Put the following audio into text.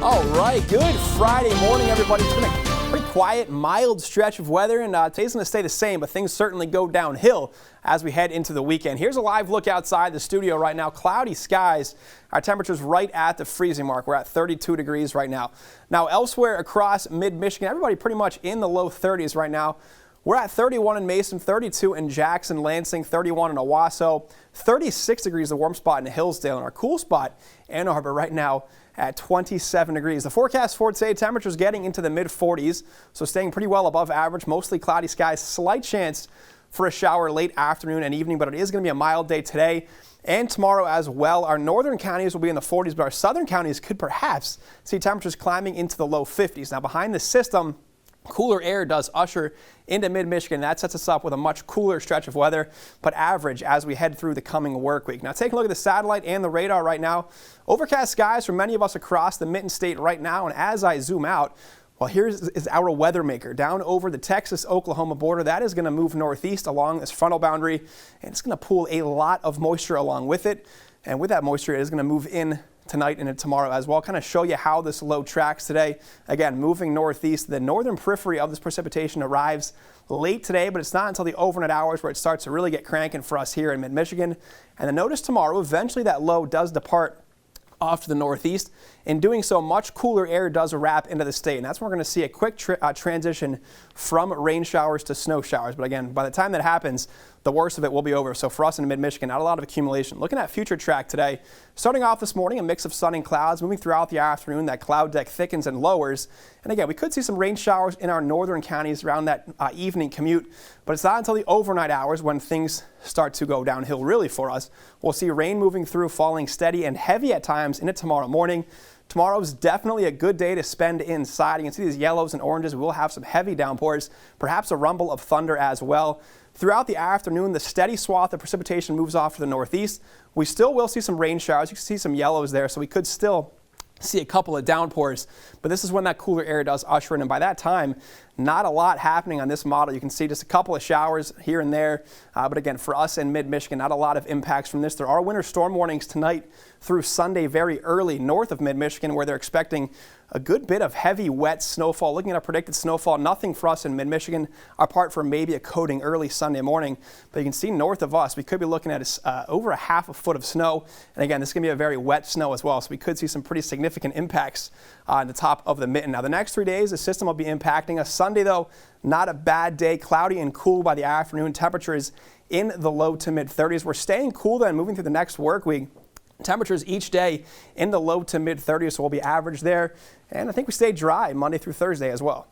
All right, good Friday morning, everybody. It's been a pretty quiet, mild stretch of weather, and today's going to stay the same, but things certainly go downhill as we head into the weekend. Here's a live look outside the studio right now. Cloudy skies. Our temperature's right at the freezing mark. We're at 32 degrees right now. Now, elsewhere across mid-Michigan, everybody pretty much in the low 30s right now. We're at 31 in Mason, 32 in Jackson, Lansing, 31 in Owasso, 36 degrees the warm spot in Hillsdale, and our cool spot, Ann Arbor, right now at 27 degrees. The forecast for today, temperatures getting into the mid-40s, so staying pretty well above average. Mostly cloudy skies, slight chance for a shower late afternoon and evening, but it is going to be a mild day today and tomorrow as well. Our northern counties will be in the 40s, but our southern counties could perhaps see temperatures climbing into the low 50s. Now, behind the system, cooler air does usher into mid-Michigan. That sets us up with a much cooler stretch of weather, but average as we head through the coming work week. Now, take a look at the satellite and the radar right now. Overcast skies for many of us across the Mitten State right now, and as I zoom out, well, here's our weather maker down over the Texas-Oklahoma border. That is going to move northeast along this frontal boundary, and it's going to pull a lot of moisture along with it. And with that moisture, it is going to move in tonight and tomorrow as well. Kind of show you how this low tracks today. Again, moving northeast, the northern periphery of this precipitation arrives late today, but it's not until the overnight hours where it starts to really get cranking for us here in mid-Michigan. And then notice tomorrow, eventually that low does depart off to the northeast. In doing so, much cooler air does wrap into the state, and that's when we're going to see a quick transition from rain showers to snow showers. But again, by the time that happens, the worst of it will be over. So for us in mid-Michigan, not a lot of accumulation. Looking at future track today, starting off this morning, a mix of sun and clouds. Moving throughout the afternoon, that cloud deck thickens and lowers. And again, we could see some rain showers in our northern counties around that evening commute, but it's not until the overnight hours when things start to go downhill really for us. We'll see rain moving through, falling steady and heavy at times into tomorrow morning. Tomorrow's definitely a good day to spend inside. You can see these yellows and oranges. We will have some heavy downpours, perhaps a rumble of thunder as well. Throughout the afternoon, the steady swath of precipitation moves off to the northeast. We still will see some rain showers. You can see some yellows there, so we could still see a couple of downpours, but this is when that cooler air does usher in, and by that time, not a lot happening on this model. You can see just a couple of showers here and there, but again, for us in mid-Michigan, not a lot of impacts from this. There are winter storm warnings tonight through Sunday very early north of mid-Michigan, where they're expecting a good bit of heavy, wet snowfall. Looking at our predicted snowfall, nothing for us in mid-Michigan, apart from maybe a coating early Sunday morning. But you can see north of us, we could be looking at over a half a foot of snow. And again, this is going to be a very wet snow as well, so we could see some pretty significant impacts on the top of the mitten. Now, the next 3 days, the system will be impacting us. Sunday, though, not a bad day. Cloudy and cool by the afternoon. Temperatures in the low to mid-30s. We're staying cool then moving through the next work week. Temperatures each day in the low to mid-30s, so we'll be average there. And I think we stay dry Monday through Thursday as well.